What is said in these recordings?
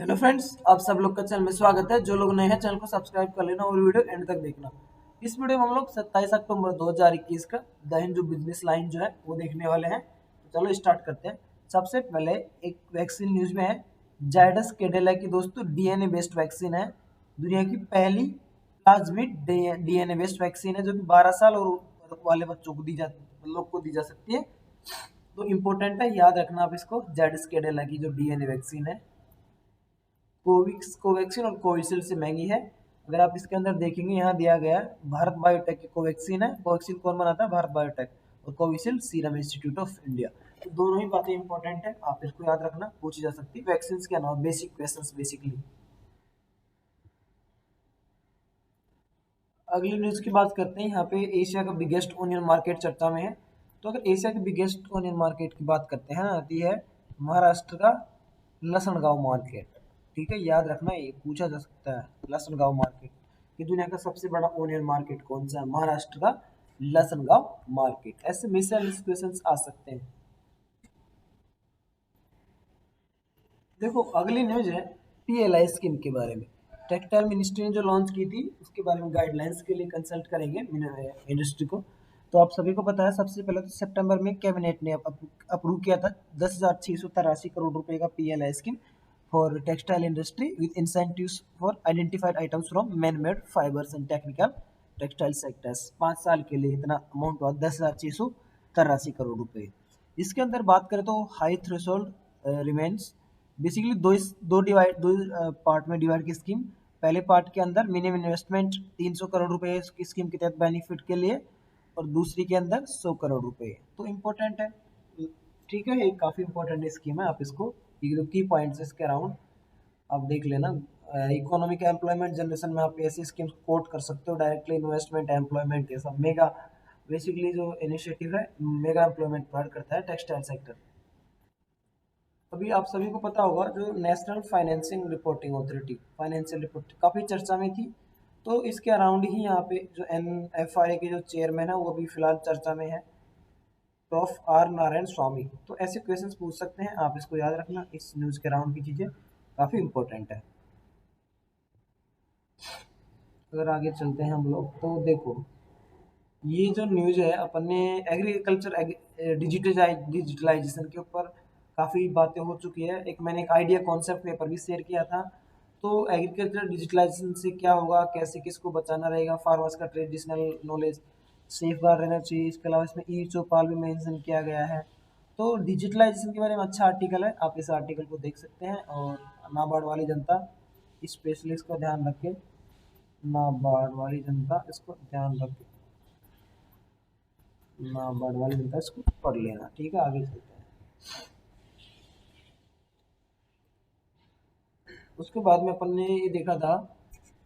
Hello friends, आप सब लोग का चैनल में स्वागत है। जो लोग नए हैं चैनल को सब्सक्राइब कर लेना और वीडियो एंड तक देखना। इस वीडियो में हम लोग 27 अक्टूबर 2021 का द हिंदू बिजनेस लाइन जो है वो देखने वाले हैं। तो चलो स्टार्ट करते हैं। सबसे पहले एक वैक्सीन न्यूज में है। जायडस केडिला की दोस्तों डीएनए बेस्ड वैक्सीन है। दुनिया की पहली प्लाज्मिड डीएनए बेस्ड वैक्सीन है जो कि 12 साल और ऊपर वाले बच्चों को लोग को दी जा सकती है। तो इम्पोर्टेंट है, याद रखना आप इसको। जायडस केडिला की जो डीएनए वैक्सीन है कोवैक्सीन और कोविशील्ड से महंगी है। अगर आप इसके अंदर देखेंगे, यहाँ दिया गया है भारत बायोटेक की कोवैक्सीन है। कोवैक्सीन कौन बनाता है? भारत बायोटेक। और Covishield serum institute of India. तो दोनों ही बातें इंपॉर्टेंट है, आप इसको याद रखना, पूछी जा सकती है वैक्सीन के अलावा। Basic questions basically. अगली न्यूज की बात करते हैं। यहाँ पे एशिया का बिगेस्ट ओनियन मार्केट चर्चा में है। तो अगर एशिया के बिगेस्ट ओनियन मार्केट की बात करते हैं ना, आती है महाराष्ट्र का लसनगांव मार्केट। ठीक है, याद रखना, ये पूछा जा सकता है। लसनगांव मार्केट कि दुनिया का सबसे बड़ा ओनियन मार्केट कौन सा है? महाराष्ट्र का लसनगांव मार्केट। ऐसे मिसाइल क्वेश्चन आ सकते हैं। देखो, अगली न्यूज है पीएलआई स्कीम के बारे में। टेक्सटाइल मिनिस्ट्री ने जो लॉन्च की थी उसके बारे में गाइडलाइंस के लिए कंसल्ट करेंगे इंडस्ट्री को। तो आप सभी को पता है, सबसे पहले तो सितंबर में कैबिनेट ने अप्रूव किया था 10,683 करोड़ रुपए का PLI scheme for textile industry with incentives for identified items from man made fibres and technical textile sectors. 5 साल के लिए इतना अमाउंट हुआ 10,683 करोड़ रुपए। इसके अंदर बात करें तो हाई थ्रेशोल्ड रिमेन्स। बेसिकली दो पार्ट में डिवाइड की स्कीम। पहले पार्ट के अंदर मिनिमम इन्वेस्टमेंट 300 करोड़ रुपए की स्कीम के तहत बेनिफिट के लिए, और दूसरी के अंदर 100 करोड़ रुपए। तो इम्पोर्टेंट है। ठीक है, ये काफी इंपॉर्टेंट स्कीम है। आप इसको की पॉइंट्स इसके अराउंड आप देख लेना। इकोनॉमिक एम्प्लॉयमेंट जनरेशन में आप ऐसी स्कीम्स कोट कर सकते हो। डायरेक्टली इन्वेस्टमेंट, एम्प्लॉयमेंट, ये सब मेगा बेसिकली जो इनिशिएटिव है, मेगा एम्प्लॉयमेंट प्रोवाइड करता है टेक्सटाइल सेक्टर। अभी आप सभी को पता होगा, जो national financing reporting authority, financial report काफ़ी चर्चा में थी। तो इसके अराउंड ही यहाँ पे जो NFRA के जो चेयरमैन है वो भी फिलहाल चर्चा में है, प्रोफ आर नारायण स्वामी। तो ऐसे क्वेश्चंस पूछ सकते हैं, आप इसको याद रखना। इस न्यूज़ के अराउंड की चीज़ें काफ़ी इंपॉर्टेंट है। अगर आगे चलते हैं हम लोग, तो देखो, ये जो न्यूज़ है अपन ने एग्रीकल्चर डिजिटलाइजेशन के ऊपर काफ़ी बातें हो चुकी है। एक मैंने एक आइडिया कॉन्सेप्ट पेपर भी शेयर किया था। तो एग्रीकल्चर डिजिटलाइजेशन से क्या होगा, कैसे किसको बचाना रहेगा, फार्मर्स का ट्रेडिशनल नॉलेज सेफ गार्ड रहना चाहिए। इसके अलावा इसमें ई चौपाल भी मेंशन किया गया है। तो डिजिटलाइजेशन के बारे में अच्छा आर्टिकल है, आप इस आर्टिकल को देख सकते हैं। और नाबार्ड वाली जनता स्पेशली इसको ध्यान रखे। नाबार्ड वाली जनता इसको ध्यान रखे। नाबार्ड वाली जनता इसको पढ़ लेना। ठीक है, आगे चलते हैं। उसके बाद में अपन ने ये देखा था,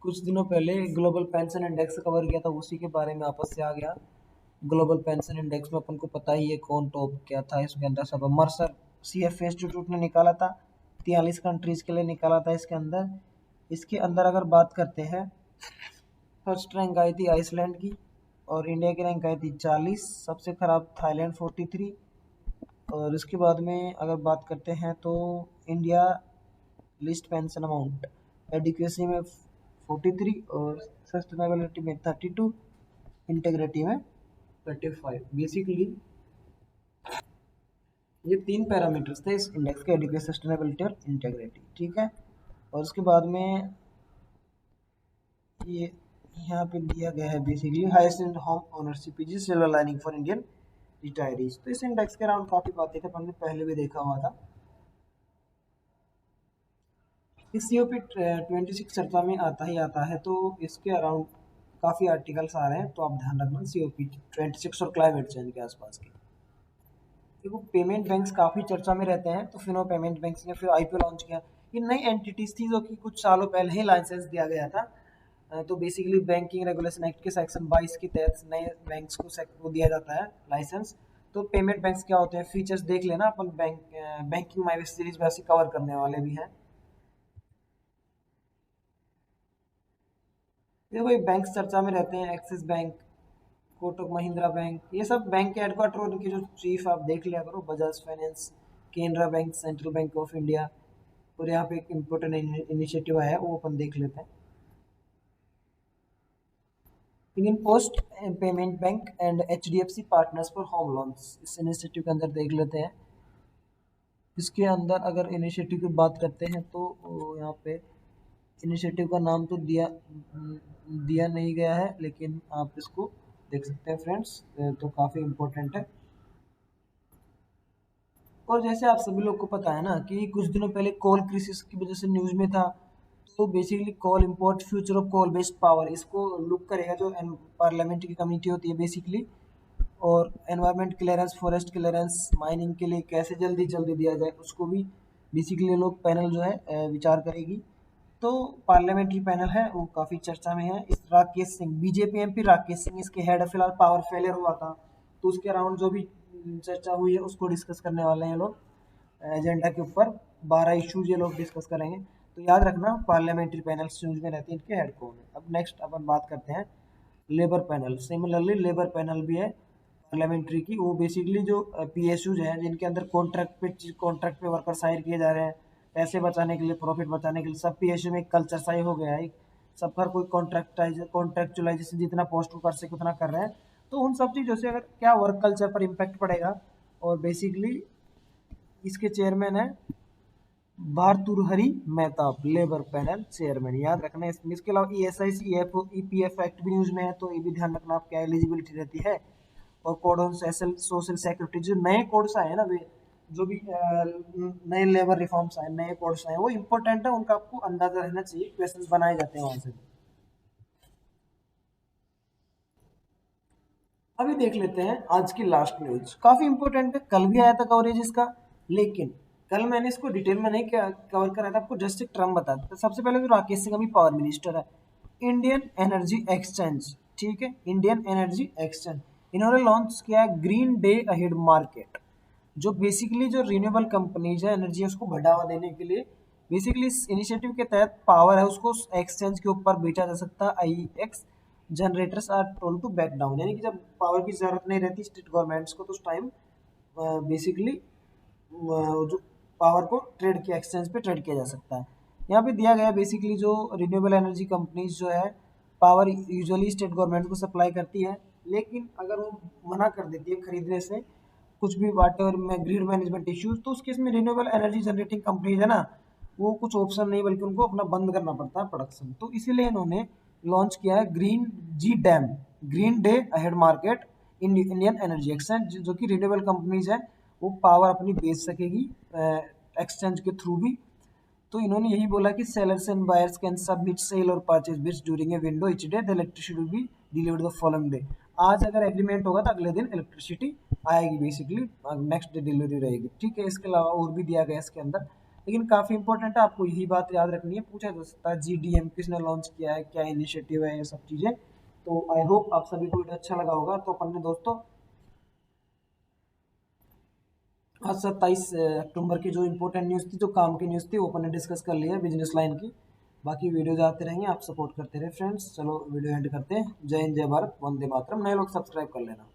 कुछ दिनों पहले ग्लोबल पेंशन इंडेक्स कवर किया था, उसी के बारे में आपस से आ गया। ग्लोबल पेंशन इंडेक्स में अपन को पता ही है कौन टॉप क्या था इसके अंदर। सब मर्सर CF इंस्टीट्यूट ने निकाला था। 43 कंट्रीज के लिए निकाला था इसके अंदर। इसके अंदर अगर बात करते हैं, फर्स्ट रैंक आई थी आइसलैंड की, और इंडिया की रैंक आई थी 40। सबसे खराब थाईलैंड 43। और इसके बाद में अगर बात करते हैं तो India list pension amount adequacy में 43, और सस्टेनेबिलिटी में 32, इंटेग्रिटी में 35। बेसिकली ये तीन पैरामीटर्स थे इस इंडेक्स के, एडिक्वेसी, सस्टेनेबिलिटी और इंटेग्रिटी। ठीक है, और उसके बाद में ये यहाँ पे दिया गया है basically highest in home ownership is silver lining for Indian retirees. तो इस इंडेक्स के अराउंड काफी बातें थे, अपन ने पहले भी देखा हुआ था। इस COP 26 चर्चा में आता ही आता है। तो इसके अराउंड काफ़ी आर्टिकल्स आ रहे हैं, तो आप ध्यान रखना COP 26 और क्लाइमेट चेंज के आसपास के। देखो, पेमेंट बैंक्स काफ़ी चर्चा में रहते हैं। तो फिनो पेमेंट बैंक्स ने फिर IPO लॉन्च किया। ये नई एंटिटीज थी जो कि कुछ सालों पहले ही लाइसेंस दिया गया था। तो बेसिकली बैंकिंग रेगुलेशन एक्ट के सेक्शन 22 के तहत नए बैंक्स को दिया जाता है लाइसेंस। तो पेमेंट बैंक्स क्या होते हैं, फीचर्स देख लेना। अपन बैंकिंग माई सीरीज में ऐसे कवर करने वाले भी हैं। देखो, ये बैंक चर्चा में रहते हैं, axis bank, Kotak Mahindra bank, ये सब बैंक के हेडक्वार्टर उनके जो चीफ आप देख लिया करो, Bajaj finance, Canara bank, central bank of India, और यहाँ पे एक इम्पोर्टेंट इनिशिएटिव आया है, वो अपन देख लेते हैं। Indian post payment bank and HDFC partners for home loans, इस इनिशिएटिव के अंदर देख लेते हैं। इसके अंदर अगर इनिशिएटिव की बात करते हैं तो यहाँ पे इनिशिएटिव का नाम तो दिया नहीं गया है, लेकिन आप इसको देख सकते हैं फ्रेंड्स, तो काफ़ी इम्पोर्टेंट है। और जैसे आप सभी लोग को पता है ना कि कुछ दिनों पहले कोल क्राइसिस की वजह से न्यूज़ में था, तो basically coal import future of coal based power, इसको लुक करेगा जो पार्लियामेंट की कमेटी होती है बेसिकली, और environment clearance, forest clearance, mining के लिए कैसे जल्दी जल्दी दिया जाए, उसको भी बेसिकली लोग पैनल जो है विचार करेगी। तो पार्लियामेंट्री पैनल है वो काफ़ी चर्चा में है। इस राकेश सिंह, बीजेपी MP राकेश सिंह इसके हेड है। फिलहाल पावर फेलियर हुआ था, तो उसके अराउंड जो भी चर्चा हुई है उसको डिस्कस करने वाले हैं ये लोग। एजेंडा के ऊपर 12 इश्यूज ये लोग डिस्कस करेंगे। तो याद रखना पार्लियामेंट्री पैनल न्यूज में रहती है, इनके हेड कौन है। अब नेक्स्ट अपन बात करते हैं labour panel. Similarly labour panel भी है पार्लियामेंट्री की, वो बेसिकली जो PSUज हैं जिनके अंदर कॉन्ट्रैक्ट पे वर्कर्स हायर किए जा रहे हैं पैसे बचाने के लिए, प्रॉफिट बचाने के लिए, सब PSU में एक कल्चर सा ही हो गया है, सब हर कोई कॉन्ट्रैक्चुलाइजेशन जितना पोस्ट को कर सके उतना कर रहे हैं। तो उन सब चीज़ों से अगर क्या वर्क कल्चर पर इम्पैक्ट पड़ेगा, और बेसिकली इसके चेयरमैन है भारतुहरी मेहताब, लेबर पैनल चेयरमैन, याद रखना। इसके अलावा ESIC EPF एक्ट भी न्यूज में है, तो ये भी ध्यान रखना आप क्या एलिजिबिलिटी रहती है। और कोड ऑन सोशल सिक्योरिटी, जो नए कोड्स आए हैं ना वे, जो भी नए लेबर रिफॉर्म्स आए, नए कोड्स आए, वो इंपॉर्टेंट है, उनका आपको अंदाजा रहना चाहिए, क्वेश्चंस बनाए जाते हैं वहां से। अभी देख लेते हैं आज की लास्ट न्यूज, काफी इंपॉर्टेंट है, कल भी आया था कवरेज इसका, लेकिन कल मैंने इसको डिटेल में नहीं कवर करा था, आपको जस्ट एक टर्म बता देता। सबसे पहले तो राकेश सिंह अभी पावर मिनिस्टर है। इंडियन एनर्जी एक्सचेंज, ठीक है, इंडियन एनर्जी एक्सचेंज, इन्होंने लॉन्च किया है ग्रीन डे अहेड मार्केट, जो बेसिकली जो रिन्यूएबल कंपनीज है एनर्जी उसको बढ़ावा देने के लिए, बेसिकली इस इनिशिएटिव के तहत पावर है उसको एक्सचेंज के ऊपर बेचा जा सकता है। IEX generators are told to back down, यानी कि जब पावर की जरूरत नहीं रहती स्टेट गवर्नमेंट्स को, तो उस टाइम बेसिकली जो पावर को ट्रेड किया, एक्सचेंज पे ट्रेड किया जा सकता है। यहाँ पे दिया गया बेसिकली जो रिन्यूएबल एनर्जी कंपनीज जो है पावर यूजुअली स्टेट गवर्नमेंट को सप्लाई करती है, लेकिन अगर वो मना कर देती है खरीदने से कुछ भी वाट एवर में ग्रिड मैनेजमेंट इश्यूज, तो उस केस में रिन्यूएबल एनर्जी जनरेटिंग कंपनीज है ना, वो कुछ ऑप्शन नहीं बल्कि उनको अपना बंद करना पड़ता है प्रोडक्शन। तो इसीलिए इन्होंने लॉन्च किया है green day ahead market Indian energy exchange, जो कि रिन्यूएबल कंपनीज है वो पावर अपनी बेच सकेगी एक्सचेंज के थ्रू भी। तो इन्होंने यही बोला कि sellers and buyers can submit sale और purchase bids during a window each day, the electricity will be delivered the following day. आज अगर एग्रीमेंट होगा तो अगले दिन इलेक्ट्रिसिटी आएगी, बेसिकली नेक्स्ट डे डिलीवरी रहेगी, ठीक है। इसके अलावा और भी दिया गया इसके अंदर, लेकिन काफ़ी इंपॉर्टेंट है, आपको यही बात याद रखनी है, पूछा जा सकता है GDM किसने लॉन्च किया है, क्या इनिशिएटिव है, ये सब चीज़ें। तो आई होप आप सभी को वीडियो अच्छा लगा होगा। तो अपन ने दोस्तों आज 27 अक्टूबर की जो इंपॉर्टेंट न्यूज़ थी, जो काम की न्यूज़ थी, वो अपन ने डिस्कस कर लिया बिजनेस लाइन की। बाकी वीडियोज आते रहेंगे, आप सपोर्ट करते रहे फ्रेंड्स। चलो वीडियो एंड करते हैं। जय हिंद, जय भारत, वंदे मातरम। नए लोग सब्सक्राइब कर लेना।